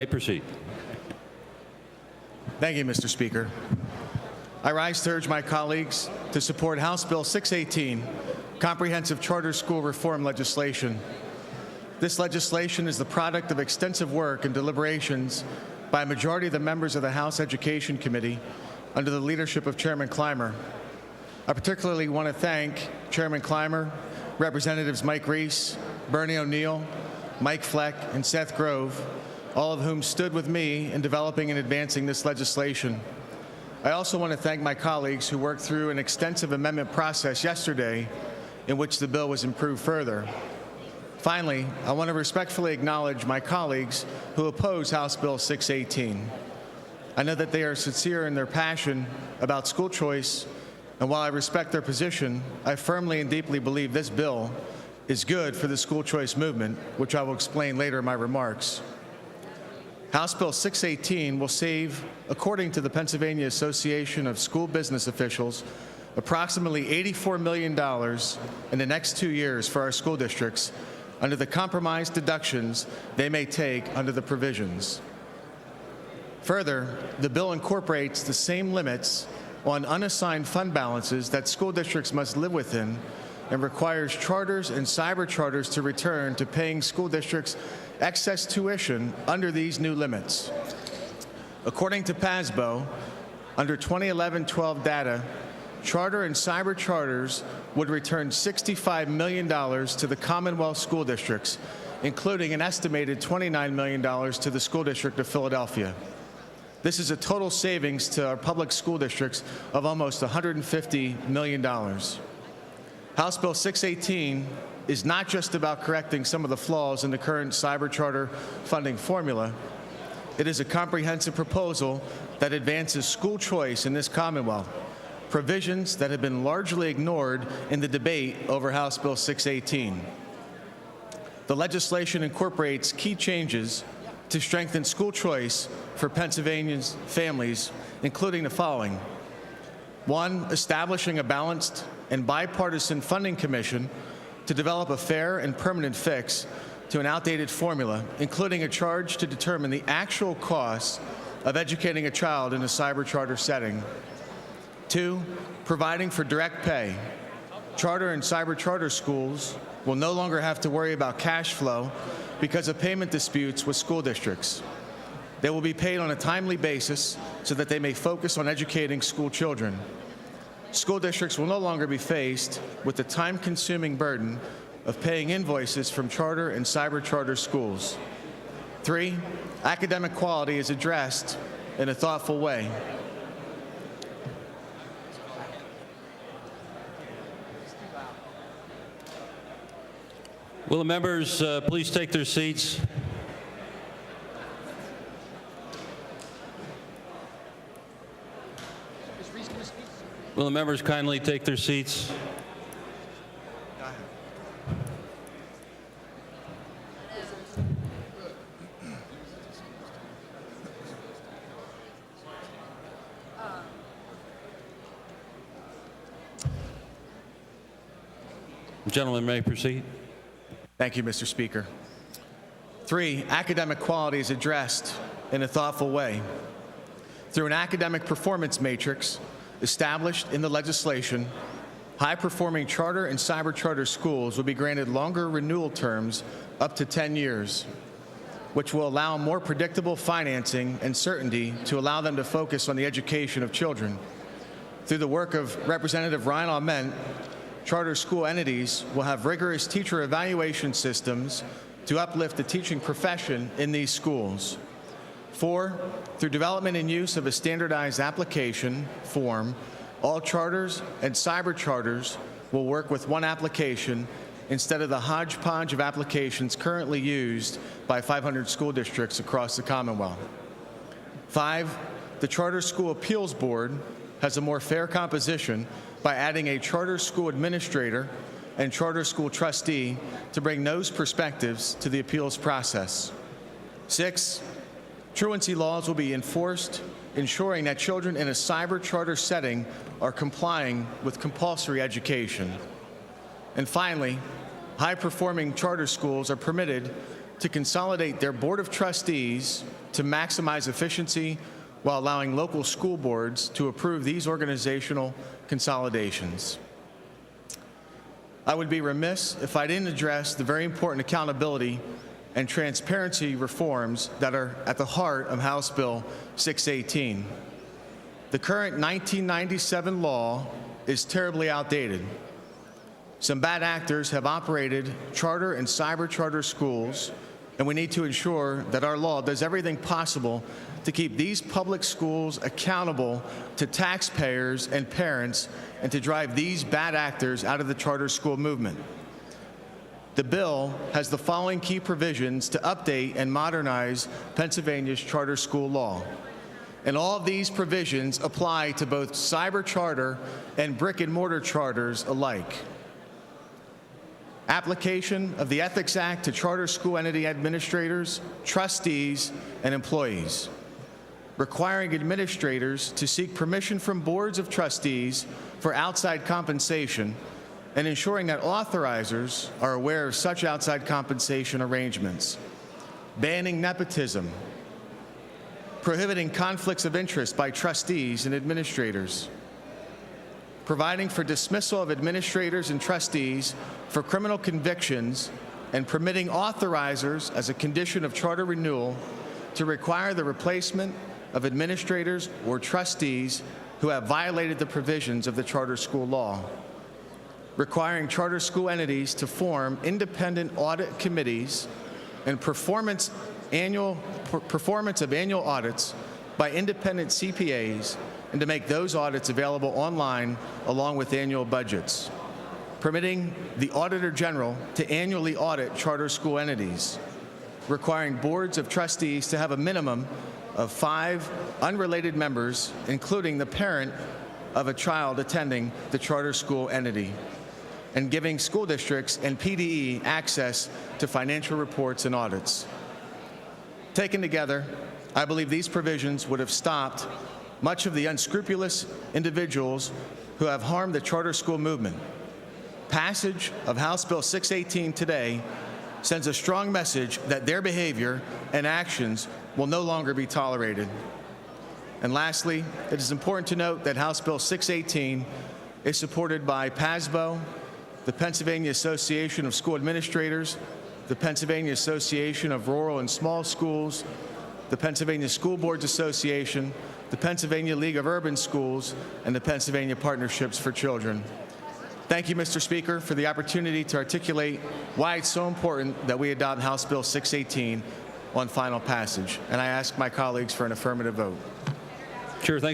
Proceed. Thank you, Mr. Speaker. I rise to urge my colleagues to support House Bill 618, comprehensive charter school reform legislation. This legislation is the product of extensive work and deliberations by a majority of the members of the House Education Committee under the leadership of Chairman Clymer. I particularly want to thank Chairman Clymer, Representatives Mike Reese, Bernie O'Neill, Mike Fleck, and Seth Grove, all of whom stood with me in developing and advancing this legislation. I also want to thank my colleagues who worked through an extensive amendment process yesterday in which the bill was improved further. Finally, I want to respectfully acknowledge my colleagues who oppose House Bill 618. I know that they are sincere in their passion about school choice, and while I respect their position, I firmly and deeply believe this bill is good for the school choice movement, which I will explain later in my remarks. House Bill 618 will save, according to the Pennsylvania Association of School Business Officials, approximately $84 million in the next 2 years for our school districts under the compromised deductions they may take under the provisions. Further, the bill incorporates the same limits on unassigned fund balances that school districts must live within and requires charters and cyber charters to return to paying school districts excess tuition under these new limits. According to PASBO, under 2011-12 data, charter and cyber charters would return $65 million to the Commonwealth school districts, including an estimated $29 million to the School District of Philadelphia. This is a total savings to our public school districts of almost $150 million. House Bill 618 is not just about correcting some of the flaws in the current cyber charter funding formula. It is a comprehensive proposal that advances school choice in this Commonwealth, provisions that have been largely ignored in the debate over House Bill 618. The legislation incorporates key changes to strengthen school choice for Pennsylvania's families, including the following. 1, establishing a balanced and bipartisan funding commission to develop a fair and permanent fix to an outdated formula, including a charge to determine the actual costs of educating a child in a cyber charter setting. 2, providing for direct pay. Charter and cyber charter schools will no longer have to worry about cash flow because of payment disputes with school districts. They will be paid on a timely basis so that they may focus on educating school children. School districts will no longer be faced with the time-consuming burden of paying invoices from charter and cyber charter schools. 3, academic quality is addressed in a thoughtful way. Will the members please take their seats? Will the members kindly take their seats? Gentlemen may proceed. Thank you, Mr. Speaker. 3, academic quality is addressed in a thoughtful way. Through an academic performance matrix established in the legislation, high-performing charter and cyber charter schools will be granted longer renewal terms up to 10 years, which will allow more predictable financing and certainty to allow them to focus on the education of children. Through the work of Representative Ryan Aument, charter school entities will have rigorous teacher evaluation systems to uplift the teaching profession in these schools. 4, through development and use of a standardized application form, all charters and cyber charters will work with one application instead of the hodgepodge of applications currently used by 500 school districts across the Commonwealth. 5, the Charter School Appeals Board has a more fair composition by adding a charter school administrator and charter school trustee to bring those perspectives to the appeals process. 6, truancy laws will be enforced, ensuring that children in a cyber charter setting are complying with compulsory education. And finally, high-performing charter schools are permitted to consolidate their board of trustees to maximize efficiency while allowing local school boards to approve these organizational consolidations. I would be remiss if I didn't address the very important accountability and transparency reforms that are at the heart of House Bill 618. The current 1997 law is terribly outdated. Some bad actors have operated charter and cyber charter schools, and we need to ensure that our law does everything possible to keep these public schools accountable to taxpayers and parents and to drive these bad actors out of the charter school movement. The bill has the following key provisions to update and modernize Pennsylvania's charter school law. And all of these provisions apply to both cyber charter and brick and mortar charters alike. Application of the Ethics Act to charter school entity administrators, trustees, and employees. Requiring administrators to seek permission from boards of trustees for outside compensation and ensuring that authorizers are aware of such outside compensation arrangements. Banning nepotism. Prohibiting conflicts of interest by trustees and administrators. Providing for dismissal of administrators and trustees for criminal convictions and permitting authorizers as a condition of charter renewal to require the replacement of administrators or trustees who have violated the provisions of the charter school law. Requiring charter school entities to form independent audit committees and performance of annual audits by independent CPAs and to make those audits available online along with annual budgets. Permitting the Auditor General to annually audit charter school entities. Requiring boards of trustees to have a minimum of 5 unrelated members, including the parent of a child attending the charter school entity. And giving school districts and PDE access to financial reports and audits. Taken together, I believe these provisions would have stopped much of the unscrupulous individuals who have harmed the charter school movement. Passage of House Bill 618 today sends a strong message that their behavior and actions will no longer be tolerated. And lastly, it is important to note that House Bill 618 is supported by PASBO, the Pennsylvania Association of School Administrators, the Pennsylvania Association of Rural and Small Schools, the Pennsylvania School Boards Association, the Pennsylvania League of Urban Schools, and the Pennsylvania Partnerships for Children. Thank you, Mr. Speaker, for the opportunity to articulate why it's so important that we adopt House Bill 618 on final passage. And I ask my colleagues for an affirmative vote. Sure. Thank